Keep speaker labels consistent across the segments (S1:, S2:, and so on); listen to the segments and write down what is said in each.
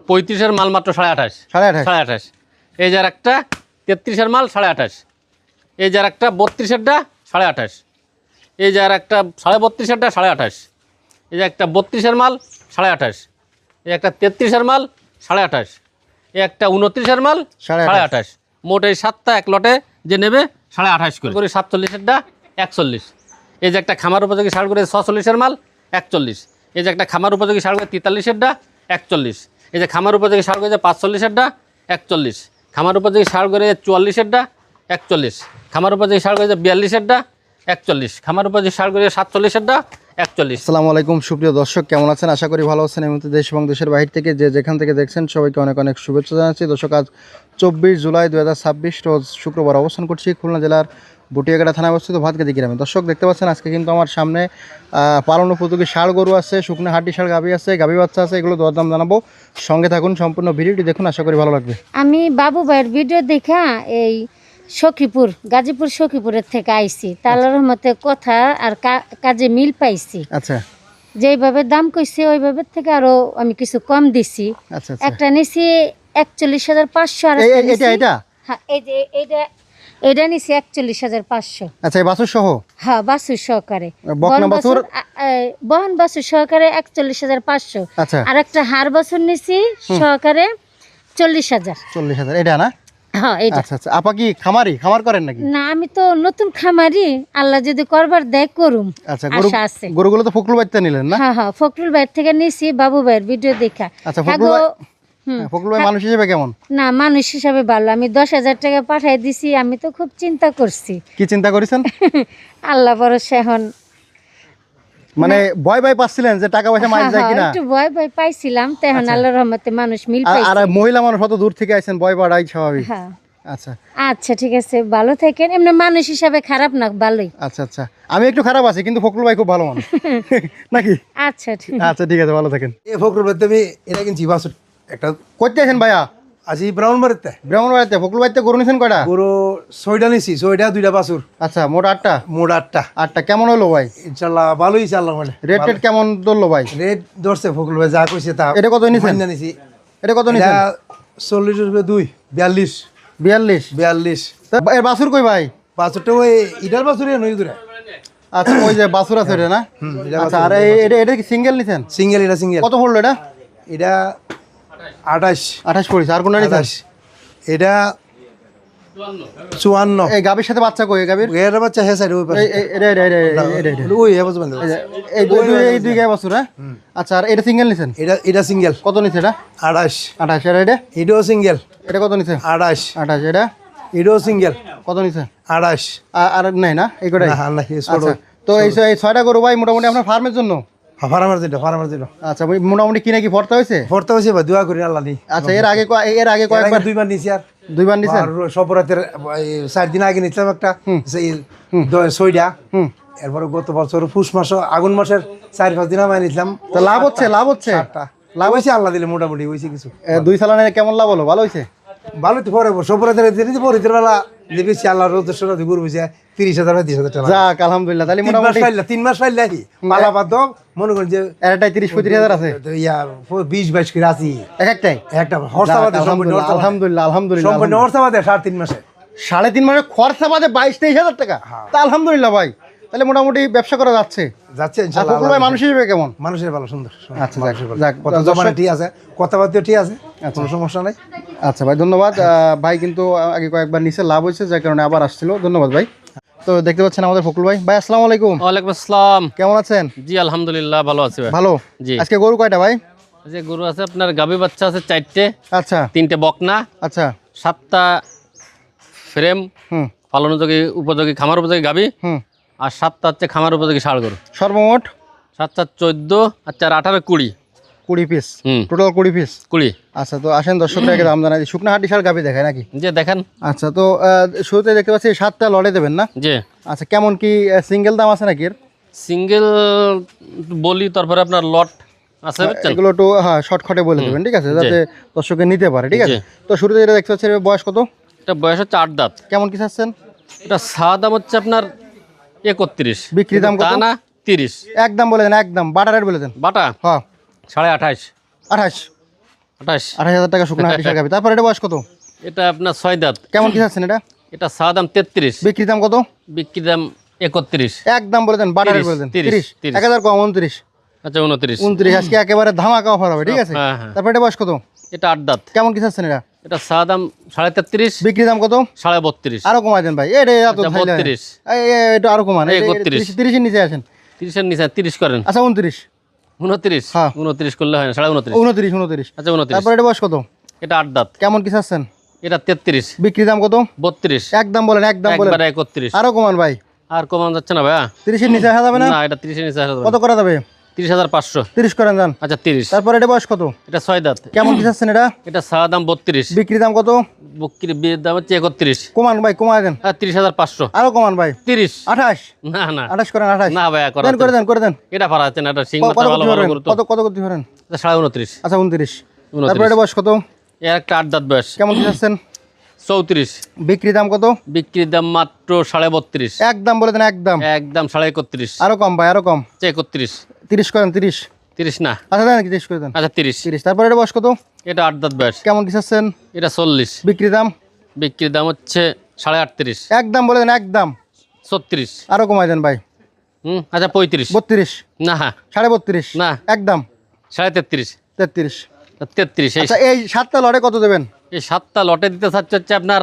S1: 35-এর মাল মাত্র 28.5 28.5 এই যার একটা 33-এর মাল 28.5 এই যার একটা 32-এরটা 28.5 এই যার একটা 32.5-এরটা 28.5 এই যে একটা 32-এর মাল 28.5 এই একটা 33-এর মাল 28.5 এই একটা 29-এর মাল 28.5 মোট এই 7টা এক লটে যে নেবে 28.5 করে 47-এরটা 41 এই যে একটা খামার উপযোগী ষাঁড় করে 46-এর মাল 41 এই যে একটা খামার উপযোগী ষাঁড় করে 43-এরটা 41 এই যে খামার উপযোগী ষাঁড় করে 45-এরটা 41 খামার উপযোগী ষাঁড় করে 44-এরটা 41 খামার উপযোগী ষাঁড় করে 42-এরটা 41 খামার উপযোগী ষাঁড় করে 47-এরটা 41।
S2: আসসালামু আলাইকুম সুপ্রিয় দর্শক, কেমন আছেন? আশা করি ভালো আছেন। এই মুহূর্তে দেশ এবং দেশের বাইরে থেকে যে যেখান থেকে দেখছেন সবাইকে অনেক অনেক শুভেচ্ছা জানাচ্ছি। দর্শক, আজ 24 জুলাই 2026 রোজ শুক্রবার অবস্থান করছি খুলনা জেলার বটিয়াঘাটা থানায় অবস্থিত ভাতগাদি গ্রামে। দর্শক, দেখতে পাচ্ছেন আজকে কিন্তু আমার সামনে পালন উপযোগী ষাঁড় গরু আছে, শুকনো হাড্ডি ষাঁড় গাভী আছে, গাভী বাচ্চা আছে, এগুলো দরদাম জানাবো। সঙ্গে থাকুন, সম্পূর্ণ ভিডিওটি দেখুন, আশা করি ভালো লাগবে।
S3: আমি বাবু ভাইয়ের ভিডিও দেখা এই সখীপুর গাজীপুর সখীপুরের থেকে আইছি। তাহলে রহমতে কথা আর কাজে মিল পাইছি।
S2: আচ্ছা,
S3: যেইভাবে দাম কইছে ওইভাবে থেকে আরো আমি কিছু কম দিছি।
S2: আচ্ছা,
S3: একটা নিছি 41,500 আর
S2: এটা
S3: হ্যাঁ এই যে এটা নিছি 41,500।
S2: আচ্ছা, এই বাছুর সহ?
S3: হ্যাঁ, বাছুর সহকারে
S2: বকনা বাছুর
S3: বহন বাছুর সহকারে 41,500।
S2: আচ্ছা,
S3: আর একটা হাড় বাছুর নিছি সহকারে 40,000।
S2: এটা না?
S3: হ্যাঁ, এটা।
S2: আচ্ছা আচ্ছা, আপা কি খামার করেন নাকি?
S3: না, আমি তো নতুন খামারি, আল্লাহ যদি করবার দেয় করুম।
S2: আচ্ছা,
S3: আশা আছে।
S2: গরুগুলো তো ফকরুল বাইতে নিলেন না?
S3: হ্যাঁ হ্যাঁ, ফখরুল ভাইয়ের থেকে নিছি বাবু ভাইয়ের ভিডিও দেখা।
S2: আচ্ছা, ফকরুল ভাই মানুষ হিসেবে কেমন?
S3: না, মানুষ হিসাবে ভালো। আমি 10,000 টাকা পাঠাই দিছি। আমি তো খুব চিন্তা করছি।
S2: কি চিন্তা করেছেন?
S3: আল্লাহ ভরসা। এখন
S2: মানে ভয় পাচ্ছিলেন যে টাকা পয়সা মাইল যায় কিনা?
S3: একটু ভয় পাইছিলাম, তো এখন আল্লাহর রহমতে মানুষ মিল পাইছে।
S2: আর মহিলা মানুষ অত দূর থেকে আইছেন, ভয় পাওয়াটাই স্বাভাবিক।
S3: হ্যাঁ,
S2: আচ্ছা
S3: আচ্ছা, ঠিক আছে, ভালো থাকেন। এমনি মানুষ হিসাবে খারাপ না, ভালোই।
S2: আচ্ছা আচ্ছা, আমি একটু খারাপ আছি, কিন্তু ফকরুল ভাই খুব ভালো মানুষ নাকি?
S3: আচ্ছা, ঠিক
S2: আছে, ভালো থাকেন।
S4: ফখরুল ভাই আমি এটা কিনছি বাছুর একটা।
S2: করতে আছেন ভাইয়া?
S4: আছি ব্রাহ্মণবাড়িতে।
S2: ব্রাহ্মণবাড়িতে ফকরুল ভাইতে গরু নিছেন কয়টা?
S4: গরু 6টা নিছি, 6টা 2টা বাছুর।
S2: আচ্ছা, মোট 8টা?
S4: মোট 8টা।
S2: 8টা কেমন হলো ভাই?
S4: ইনশাআল্লাহ ভালোই হইছে আল্লাহর মানে।
S2: রেট কেমন ধরলো ভাই?
S4: রেট ধরছে ফখরুল ভাই যা কইছে তা।
S2: এটা কত নিছেন?
S4: নিছি।
S2: এটা কত নিছেন?
S4: 40 রুপে 2 42
S2: 42। এর বাছুর কই ভাই?
S4: বাছুরটা ওই ইডার বাছুরে নই দূরে।
S2: আচ্ছা, ওই যে বাছুর আছে এটা না? আচ্ছা, আর এটা কি সিঙ্গেল নিছেন?
S4: সিঙ্গেল, এটা সিঙ্গেল।
S2: কত পড়লো এটা?
S4: এটা 28
S2: পড়েছে। আর কোনটা নিছেন?
S4: এটা 54।
S2: এই গাবির সাথে বাচ্চা কই? গাবির
S4: এর বাচ্চা হে সাইড ওই পাশে। ওই হে বাচ্চা বান্ধব।
S2: এই দুই গায়ে বাছুর? হ্যাঁ। আচ্ছা, আর এটা সিঙ্গেল নিছেন?
S4: এটা সিঙ্গেল।
S2: কত নিছে এটা?
S4: 28।
S2: আর এটা?
S4: এটাও সিঙ্গেল।
S2: এটা কত নিছে?
S4: 28।
S2: এটা?
S4: এটাও সিঙ্গেল।
S2: কত নিছে?
S4: 28।
S2: আর নাই না এই কটাই? আচ্ছা, তো এই 6টা গরু ভাই মোটামুটি আপনার ফার্মের জন্য?
S4: ফার্মার যেটা।
S2: আচ্ছা, মোটামুটি কিনে কি ভর্তা হয়েছে?
S4: ভর্তা হয়েছে ভাই, দোয়া করি আল্লাহ নি।
S2: আচ্ছা, এর আগে কয়েকবার?
S4: 2বার নিছি। আর
S2: 2বার নিছেন?
S4: আর সবরাতের 4 দিন আগে নিছিলাম একটা, সেই 6টা। এরপরে গত বছর পুষ মাস আগুন মাসের 4-5 দিন আমি নিছিলাম।
S2: তো লাভ হচ্ছে?
S4: লাভ হয়েছে আল্লাহ দিলে, মোটামুটি হয়েছে কিছু।
S2: 2 সালানে কেমন লাভ হলো? ভালো হয়েছে?
S4: ভালো তো পরে সবরাতের পরিতের বেলা যে বেশি আল্লাহর উদ্দেশ্য ঘুরে বুঝে 30,000 টাকা।
S2: যাক, আলহামদুলিল্লাহ। তাহলে মোটামুটি
S4: 3 মাস ফাইল লাগি মালা বাদ দাও, মনে করেন যে
S2: এটাই 30-35 আছে।
S4: 20-22 করে আছি
S2: একটাই
S4: একটা হরসাবাদে।
S2: আলহামদুলিল্লাহ
S4: সম্পূর্ণ হরসাবাদে 3.5 মাসে।
S2: 3.5 মাসে খরচা বাদে 22-23 টাকা। তা আলহামদুলিল্লাহ ভাই, তাহলে মোটামুটি ব্যবসা করা যাচ্ছে
S4: ইনশাআল্লাহ।
S2: ফকরুল ভাই মানুষ হিসেবে কেমন?
S4: মানুষের ভালো, সুন্দর।
S2: আচ্ছা, যাক,
S4: কথা জমানে ঠিক আছে, কথাবার্তা ঠিক আছে, কোনো সমস্যা নাই।
S2: আচ্ছা ভাই, ধন্যবাদ। ভাই কিন্তু আগে কয়েকবার নিচে লাভ হয়েছে, যার কারণে আবার আসছিল। ধন্যবাদ ভাই। তো দেখতে পাচ্ছেন আমাদের ফকরুল ভাই। ভাই আসসালামু আলাইকুম।
S1: ওয়ালাইকুম আসসালাম।
S2: কেমন আছেন?
S1: জি আলহামদুলিল্লাহ ভালো আছি ভাই।
S2: ভালো।
S1: জি।
S2: আজকে গরু কয়টা ভাই?
S1: যে গরু আছে আপনার গাভী বাচ্চা আছে 4টে।
S2: আচ্ছা,
S1: 3টে বকনা।
S2: আচ্ছা,
S1: 7টা ফ্রেম
S2: হুম,
S1: উপযোগী খামার উপযোগী গাভী।
S2: হুম।
S1: আর 7টা হচ্ছে খামার উপযোগী ষাঁড় গরু।
S2: সর্বমোট
S1: 7টা 14 আর 4 18
S2: 20 পিস।
S1: হুম।
S2: Total 20 piece.
S1: 20।
S2: আচ্ছা, তো আসেন দর্শকদেরকে দাম জানাই। শুকনা হাড্ডি ষাঁড় গাভী দেখায় নাকি?
S1: যে দেখেন।
S2: আচ্ছা, তো শুরুতে দেখতে পাচ্ছি 7টা লড়ে দেবেন না?
S1: যে
S2: আচ্ছা, কেমন কি সিঙ্গেল দাম আছে নাকি এর?
S1: সিঙ্গেল বলি, তারপরে আপনার লট আছে বুঝছেন?
S2: এগুলো একটু শর্টকাটে বলে দেবেন, ঠিক আছে, যাতে দর্শকে নিতে পারে, ঠিক আছে।
S1: জি।
S2: তো শুরুতে যেটা দেখতে পাচ্ছি, এর বয়স কত?
S1: এটা বয়স হচ্ছে 8 দাঁত।
S2: কেমন কি চাচ্ছেন?
S1: এটা দাম হচ্ছে আপনার 31।
S2: বিক্রি দাম কত?
S1: তা না 30।
S2: একদম বলে দেন, একদম বাটা রেট বলে দেন।
S1: বাটা
S2: হ্যাঁ,
S1: 28.5।
S2: 28।
S1: 28
S2: 28,000 টাকা শুকনো হাটিশাল গাভী। তারপর এটা বয়স কত?
S1: এটা আপনার 6 দাঁত।
S2: কেমন কি চাচ্ছেন এটা?
S1: এটা চা দাম 33,
S2: বিক্রি দাম কত?
S1: বিক্রি দাম 31।
S2: একদম বলে দেন, বাটারে বলে দেন 30, 1000 কম 29।
S1: আচ্ছা 29।
S2: 29 আজকে একেবারে ধামাকা অফার হবে, ঠিক আছে?
S1: হ্যাঁ, হ্যাঁ।
S2: তারপর এটা বয়স কত?
S1: এটা 8 দাঁত।
S2: কেমন কি চাচ্ছেন এটা?
S1: এটা চা দাম 33.5,
S2: বিক্রি দাম কত?
S1: 32.5।
S2: আরো কমাই দেন ভাই, এটা এত
S1: আচ্ছা,
S2: খাইলে
S1: 32।
S2: এটা আরো কমান,
S1: 31।
S2: 30 এর নিচে আসেন।
S1: 30 এর নিচে 30 করেন।
S2: আচ্ছা 29,
S1: 29।
S2: হ্যাঁ।
S1: 29 করলে হয় না, 29.5।
S2: 29।
S1: আচ্ছা 29।
S2: তারপর এটা বয়স কত?
S1: এটা 8 দাঁত।
S2: কেমন কি চাচ্ছেন?
S1: এটা 33,
S2: বিক্রি দাম কত?
S1: 32,
S2: একদম বলেন, একদম বলেন।
S1: একবারে 31।
S2: আরো কমান ভাই,
S1: আর কমান যাচ্ছে না ভাইয়া?
S2: 30 এর নিচে আসা যাবে না?
S1: না, এটা 30 এর নিচে আসা যাবে
S2: কত
S1: না।
S2: করা যাবে?
S1: 30,500।
S2: 30 করেন যান।
S1: আচ্ছা 30।
S2: তারপর এটা বয়স কত?
S1: এটা 6 দাঁত।
S2: কেমন কি চাচ্ছেন এটা?
S1: এটা চা দাম 32,
S2: বিক্রি দাম কত?
S1: বকরির বিয়ের দাম হচ্ছে 31।
S2: কমান ভাই, কমায় দেন।
S1: আর 30,500।
S2: আরো কমান ভাই,
S1: 30।
S2: 28
S1: না না
S2: 28 করেন, 28
S1: না ভাইয়া, করা
S2: দেন, করে দেন, করে দেন।
S1: এটা পারা যাচ্ছে না, এটা সিং
S2: কত
S1: মাথা ভালো
S2: করতে
S1: ভালো
S2: পারেন?
S1: করতো।
S2: কত করতে পারেন?
S1: এটা 29.5।
S2: আচ্ছা 29।
S1: 29।
S2: তারপর এটা বয়স কত?
S1: এর একটা 8 দাঁত বয়স।
S2: কেমন কি চাচ্ছেন?
S1: 34,
S2: বিক্রি দাম কত?
S1: বিক্রির দাম মাত্র 32.5।
S2: একদম বলে দেন, একদম।
S1: একদম 31.5।
S2: আরো কম ভাই, আরো কম।
S1: 31।
S2: 30 করেন, 30।
S1: 30 না,
S2: আচ্ছা দেন, 30 করে দেন।
S1: আচ্ছা 30।
S2: 30। তারপর এটা বয়স কত?
S1: এটা 8 দাঁত বয়স।
S2: কেমন কি চাচ্ছেন?
S1: এটা 40,
S2: বিক্রি দাম?
S1: বিক্রির দাম হচ্ছে 38.5।
S2: একদম বলে দেন, একদম।
S1: 36।
S2: আরো কমাই দেন ভাই,
S1: আচ্ছা 35।
S2: 32,
S1: না
S2: 32.5,
S1: না,
S2: একদম
S1: 33.5।
S2: 33।
S1: 33। এই
S2: আচ্ছা এই 7টা লটে কত দেবেন?
S1: এই 7টা লটে দিতে চাচ্ছে হচ্ছে আপনার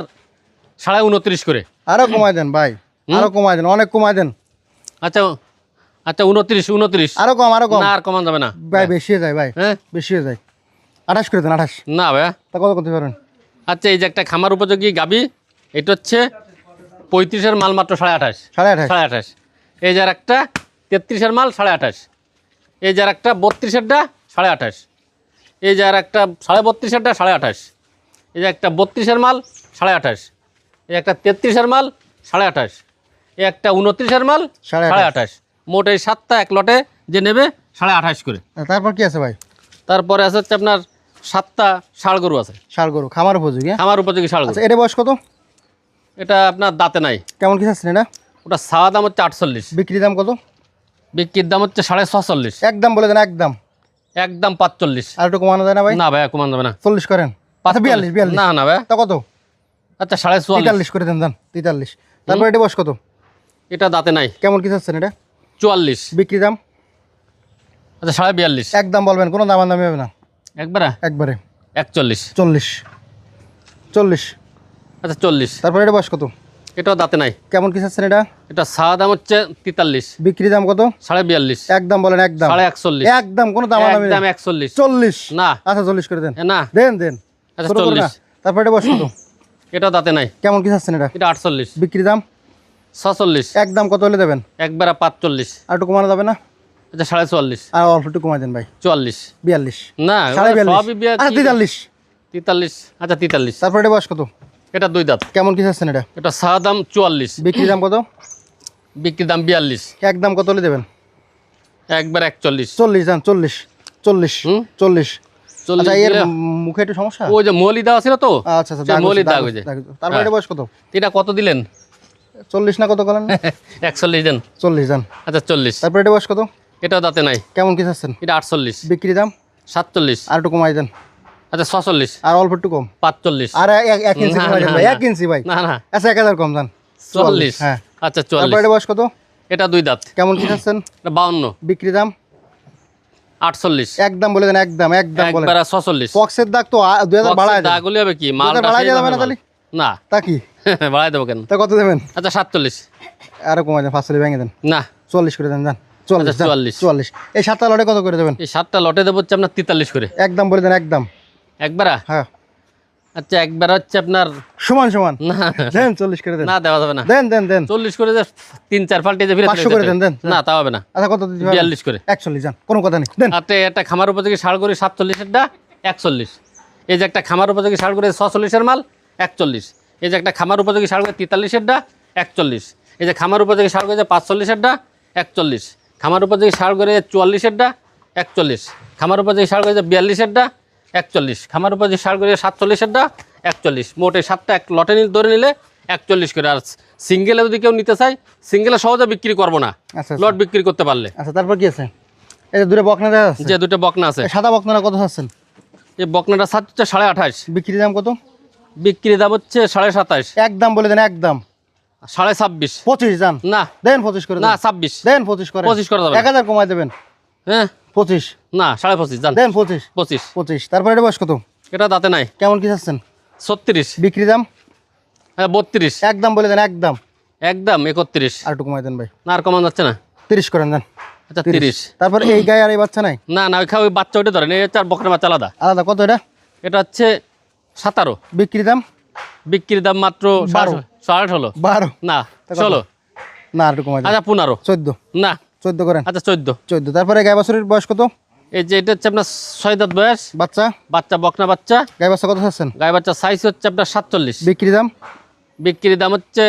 S1: 29.5 করে।
S2: আরো কমাই দেন ভাই, আরো কমাই দেন, অনেক কমাই দেন।
S1: আচ্ছা আচ্ছা 29।
S2: আরো কম, আরো কম
S1: না আর কমান যাবে না
S2: ভাই, বেশি হয়ে যায় ভাই,
S1: হ্যাঁ।
S2: বেশি হয়ে যায়। 28 করে দেন, 28।
S1: না ভাইয়া।
S2: তা কত করতে পারেন?
S1: আচ্ছা এই যে একটা খামার উপযোগী গাবি, এটা হচ্ছে 35-এর মাল মাত্র 28.5।
S2: 28.5।
S1: 28.5। এই যার একটা 33-এর মাল 28.5। এই যার একটা 32-এরটা 28.5। এই যার একটা 32.5-এরটা 28.5। এই যে একটা 32-এর মাল 28.5। এই একটা 33-এর মাল 28.5। এই একটা 29-এর মাল 28.5। মোট এই 7টা এক লটে যে নেবে 28.5 করে।
S2: তারপর কি আছে ভাই?
S1: তারপরে আছে হচ্ছে আপনার 7টা ষাঁড় গরু আছে,
S2: ষাঁড় গরু খামার উপযোগী, হ্যাঁ?
S1: খামার উপযোগী ষাঁড় গরু।
S2: আচ্ছা এটা বয়স কত?
S1: এটা আপনার দাঁতে নাই।
S2: কেমন কি চাচ্ছেন এটা?
S1: ওটা চাওয়া দাম হচ্ছে 48,
S2: বিক্রি দাম কত?
S1: বিক্রির দাম হচ্ছে 46.5।
S2: একদম বলে দেন, একদম।
S1: একদম 45।
S2: আর একটু কমানো যায় না ভাই?
S1: না ভাইয়া কমান যাবে না।
S2: 40 করেন। আচ্ছা 42।
S1: না না ভাইয়া।
S2: তা কত?
S1: আচ্ছা 44.5।
S2: 43 করে দেন, 43। তারপর এটা বয়স কত?
S1: এটা দাঁতে নাই।
S2: কেমন কি চাচ্ছেন এটা?
S1: 44।
S2: বিক্রি দাম?
S1: আচ্ছা 42.5।
S2: একদম বলবেন, কোনো দামাদামি হবে না,
S1: একবারে
S2: একবারে
S1: 41।
S2: 40।
S1: আচ্ছা 40।
S2: তারপর এটা বয়স কত?
S1: এটাও দাঁতে নাই।
S2: কেমন কি চাচ্ছেন এটা?
S1: এটা চাওয়া দাম হচ্ছে 43।
S2: বিক্রি দাম কত?
S1: 42.5।
S2: একদম বলেন, একদম।
S1: 41.5।
S2: একদম কোনো দামাদামি
S1: একদম
S2: নেই।
S1: 41।
S2: 40।
S1: না।
S2: আচ্ছা 40 করে দেন।
S1: না।
S2: দেন।
S1: আচ্ছা
S2: ছোট করে না।
S1: 40।
S2: তারপর এটা বয়স কত?
S1: এটাও দাঁতে নাই।
S2: কেমন কি চাচ্ছেন এটা?
S1: এটা 48।
S2: বিক্রি দাম?
S1: 46।
S2: একদম কত হলে দেবেন?
S1: একবারে 45।
S2: আর একটু কমানো যাবে না?
S1: আচ্ছা 44।
S2: আর অল্প একটু কমাই দেন ভাই,
S1: 44।
S2: 42।
S1: না
S2: 42.5।
S1: সবই বিয়া
S2: আচ্ছা 43।
S1: 43। আচ্ছা 43।
S2: তারপর এটা বয়স কত?
S1: এটা 2 দাঁত।
S2: কেমন কি চাচ্ছেন এটা?
S1: এটা চাওয়া দাম 44।
S2: বিক্রি দাম কত?
S1: বিক্রির দাম 42।
S2: একদম কত হলে দেবেন?
S1: একবার 41।
S2: 40 যান, 40। 40।
S1: হুম?
S2: 40।
S1: 40
S2: আচ্ছা এর
S1: দিলে-
S2: মুখে একটু সমস্যা?
S1: ওই যে মলি দেওয়া ছিল তো,
S2: আচ্ছা আচ্ছা,
S1: সে
S2: দাগ
S1: মলির
S2: হচ্ছে,
S1: দাগ
S2: দাগ
S1: হয়েছে।
S2: হচ্ছে, দাগ হচ্ছে। তারপর এটা বয়স কত?
S1: এটা কত দিলেন?
S2: 40 না কত বলেন?
S1: 41 দেন।
S2: 40 যান।
S1: আচ্ছা 40।
S2: তারপর এটা বয়স কত?
S1: এটাও দাঁতে নাই।
S2: কেমন কি চাচ্ছেন?
S1: এটা 48।
S2: বিক্রি দাম?
S1: 47।
S2: আর একটু কমাই দেন।
S1: আচ্ছা 46।
S2: আর অল্প একটু কম।
S1: 45।
S2: আর 1 ইঞ্চি
S1: না,
S2: কমাই দেন
S1: না,
S2: ভাই,
S1: না।
S2: 1 ইঞ্চি ভাই।
S1: না না
S2: আচ্ছা 1000 কম যান।
S1: 44।
S2: হ্যাঁ।
S1: আচ্ছা
S2: তারপর
S1: 44।
S2: এটা বয়স কত?
S1: এটা 2 দাঁত।
S2: কেমন কি চাচ্ছেন?
S1: এটা 52।
S2: বিক্রি দাম?
S1: 48।
S2: একদম বলে দেন, একদম বলেন।
S1: একবার 46।
S2: পক্সের দাগ তো 2000 বাড়ায় দেন।
S1: দাগুলি হবে কি মাল
S2: 2000 বাড়ায় দেবেন না তাহলে?
S1: না
S2: তা কি?
S1: বাড়াই দেবো কেন?
S2: তা কত দেবেন?
S1: আচ্ছা 47।
S2: আরো কমাই দেন, 5 ভেঙে দেন।
S1: না
S2: 40 করে দেন, যান। 40
S1: আচ্ছা, 44।
S2: 44। এই 7টা লটে কত করে দেবেন?
S1: এই 7টা লটে দেবো হচ্ছে আপনার 43 করে।
S2: একদম বলে দেন, একদম।
S1: একবারা?
S2: হ্যাঁ,
S1: আচ্ছা একবার হচ্ছে আপনার
S2: সমান।
S1: না
S2: দেন 40 করে দেন।
S1: না দেওয়া যাবে না।
S2: দেন
S1: 40 করে যে 3-4 ফাল্টে যে
S2: 500 করে দেন, দেন।
S1: না তা হবে না।
S2: আচ্ছা কত দিতে পারবেন?
S1: 42 করে।
S2: 41 যান, কোনো কথা নেই, দেন।
S1: আচ্ছা একটা খামার উপযোগী ষাঁড় করে 47-এরটা 41। এই যে একটা খামার উপযোগী ষাঁড় করে 46-এর মাল 41। এই যে একটা খামার উপযোগী ষাঁড় করে 43-এরটা 41। এই যে খামার উপযোগী ষাঁড় করে 45-এরটা 41। খামার উপযোগী ষাঁড় করে 44-এরটা 41। খামার উপযোগী ষাঁড় করে 42-এরটা 41। খামার উপযোগী ষাঁড় করে 47-এরটা 41। মোট এই 7টা এক লটে ধরে নিলে 41 করে। আর সিঙ্গেলে যদি কেউ নিতে চায়, সিঙ্গেলে সহজে বিক্রি করবো না,
S2: আচ্ছা
S1: লট বিক্রি করতে পারলে।
S2: আচ্ছা তারপর কি আছে? এই যে দুটো বকনা দেখা যাচ্ছে,
S1: যে দুটো বকনা আছে,
S2: এই সাদা বকনাটা কত চাচ্ছেন?
S1: এই বকনাটা হচ্ছে 28.5,
S2: বিক্রি দাম কত?
S1: বিক্রি দাম হচ্ছে 27.5,
S2: একদম বলে দেন, একদম
S1: 26.5,
S2: 25 জান,
S1: না
S2: দেন 25 করে
S1: না
S2: দেন,
S1: 26,
S2: দেন 25 করে,
S1: 25 করে দেবেন।
S2: 1000 কমাই দেবেন,
S1: হ্যাঁ
S2: 25
S1: না 25.5 জান,
S2: দেন, 25
S1: 25।
S2: 25। তারপরে এটা বয়স কত?
S1: এটা দাঁতে নাই,
S2: কেমন কি চাচ্ছেন?
S1: 36,
S2: বিক্রি দাম
S1: হ্যাঁ 32,
S2: একদম বলে দেন, একদম
S1: একদম 31,
S2: আর একটু কমাই দেন ভাই,
S1: না আর কমান যাচ্ছে না।
S2: 30 করেন দেন।
S1: আচ্ছা 30,
S2: তারপর এই গায়ে আর এই বাচ্চা নাই?
S1: না না ওই বাচ্চা ওইটা ধরেন, এই হচ্ছে আর বকনা বাচ্চা আলাদা।
S2: আলাদা কত এটা?
S1: এটা হচ্ছে 17,
S2: বিক্রি দাম
S1: বিক্রির দাম মাত্র
S2: 12,
S1: 16,
S2: 12
S1: না
S2: তা কত?
S1: 16,
S2: না আর একটু কমাই দেন,
S1: আচ্ছা 15,
S2: 14,
S1: না
S2: 14 করেন,
S1: আচ্ছা 14।
S2: 14। তারপরে গায়ে বাছুরের বয়স কত?
S1: এই যে এটা হচ্ছে আপনার 6 দাঁত বয়স,
S2: বাচ্চা
S1: বাচ্চা বকনা বাচ্চা,
S2: গায়ে বাচ্চা কত চাচ্ছেন?
S1: গায়ে বাচ্চা সাইজ হচ্ছে আপনার 47,
S2: বিক্রি দাম
S1: বিক্রির দাম হচ্ছে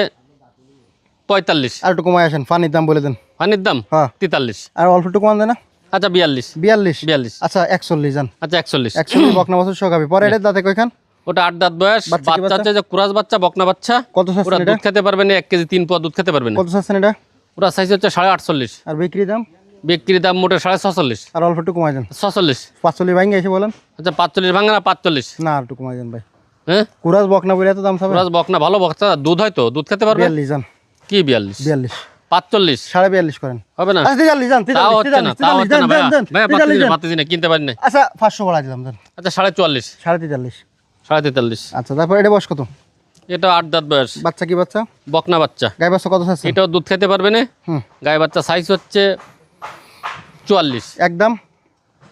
S1: 45,
S2: আর একটু কমাই আসেন, পানির দাম বলে দেন।
S1: পানির দাম
S2: হ্যাঁ
S1: 43,
S2: আর অল্প একটু কমান দেন না?
S1: আচ্ছা 42,
S2: 42,
S1: 42,
S2: আচ্ছা 41 জান,
S1: আচ্ছা 41।
S2: 41 বকনা বাছুর সহ গাবি। পরে এটা দাঁতে কয়খান?
S1: ওটা 8 দাঁত বয়স,
S2: বাচ্চা কি
S1: বাচ্চা হচ্ছে যে কুরাস বাচ্চা বকনা বাচ্চা,
S2: কত
S1: ওরা
S2: চাচ্ছেন এটা?
S1: দুধ খেতে পারবে না, 1 কেজি 3 পোয়া দুধ খেতে পারবে না।
S2: কত চাচ্ছেন এটা?
S1: ওরা সাইজ হচ্ছে 48,
S2: আর বিক্রি দাম
S1: বিক্রির দাম মোটে 46,
S2: আর অল্প একটু কমাই দেন।
S1: 46,
S2: 45 ভাঙে এসে বলেন।
S1: আচ্ছা 45 ভাঙা না 45,
S2: না আর একটু কমাই দেন ভাই,
S1: হ্যাঁ
S2: কুরাস বকনা বলে এত দাম চাবে?
S1: কুরাস বকনা ভালো বকনা, দুধ হয়তো দুধ খেতে পারবে।
S2: 42 জান,
S1: কি 42,
S2: 42,
S1: 45
S2: 42.5 করেন।
S1: হবে না,
S2: আচ্ছা 43 জান,
S1: তাও
S2: 43,
S1: হচ্ছে না,
S2: 43,
S1: তাও হচ্ছে না ভাইয়া,
S2: দেন,
S1: ভাইয়া
S2: 43 দেন।
S1: পাচ্ছি না, কিনতে পারি না।
S2: আচ্ছা 500 বাড়াই দিলাম দেন,
S1: আচ্ছা 44,
S2: 43.5।
S1: 43।
S2: আচ্ছা তারপর এটা বয়স কত?
S1: এটা 8 দাঁত বয়স,
S2: বাচ্চা কি বাচ্চা?
S1: বকনা বাচ্চা,
S2: গায়ে বাচ্চা কত চাচ্ছেন?
S1: এটাও দুধ খেতে পারবে না।
S2: হুম
S1: গায়ে বাচ্চা সাইজ হচ্ছে 44,
S2: একদম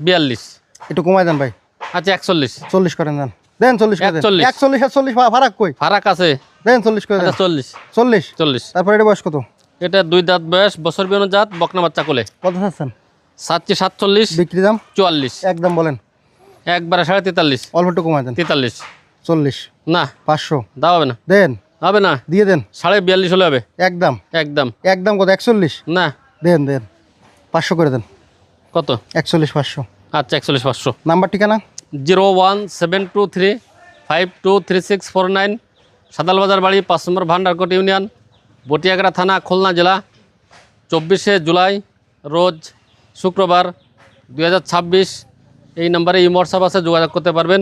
S1: 42,
S2: একটু কমাই দেন ভাই,
S1: আচ্ছা 41,
S2: 40 করেন দেন, দেন 40 করে দেন।
S1: 41
S2: 41 আর 40 ফারাক কই?
S1: ফারাক আছে,
S2: দেন 40 করে দেন।
S1: আচ্ছা 40,
S2: 40।
S1: 40।
S2: তারপর এটা বয়স কত?
S1: এটা 2 দাঁত বয়স, বছর বিয়ানো জাত, বকনা বাচ্চা কোলে,
S2: কত চাচ্ছেন?
S1: সাতটি 47,
S2: বিক্রি দাম
S1: 44,
S2: একদম বলেন,
S1: একবারে 43,
S2: অল্প একটু কমাই দেন।
S1: 43,
S2: 40,
S1: না
S2: 500
S1: দাও হবে না,
S2: দেন,
S1: হবে না,
S2: দিয়ে দেন
S1: 42.5 হলে হবে,
S2: একদম,
S1: একদম
S2: একদম কত? 41
S1: না।
S2: দেন, দেন 500 করে দেন।
S1: কত?
S2: 41 500।
S1: আচ্ছা 41,500।
S2: নাম্বার ঠিকানা?
S1: 01723523649, সাদাল বাজার বাড়ি, 5 নম্বর ভান্ডারকোট ইউনিয়ন, বটিয়াগড়া থানা, খুলনা জেলা। 24শে জুলাই রোজ শুক্রবার 2026। এই নম্বরে হোয়াটসঅ্যাপ আছে, যোগাযোগ করতে পারবেন।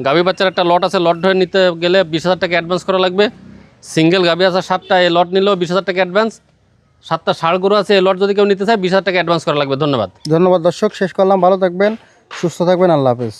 S1: গাভী বাচ্চার একটা লট আছে, লট ধরে নিতে গেলে 20,000 টাকা অ্যাডভান্স করা লাগবে। সিঙ্গেল গাভী আছে 7টা, এই লট নিলেও 20,000 টাকা অ্যাডভান্স। 7টা ষাঁড় গরু আছে, এই লট যদি কেউ নিতে চায় 20,000 টাকা অ্যাডভান্স করা লাগবে। ধন্যবাদ।
S2: ধন্যবাদ দর্শক, শেষ করলাম। ভালো থাকবেন, সুস্থ থাকবেন, আল্লাহ হাফেজ।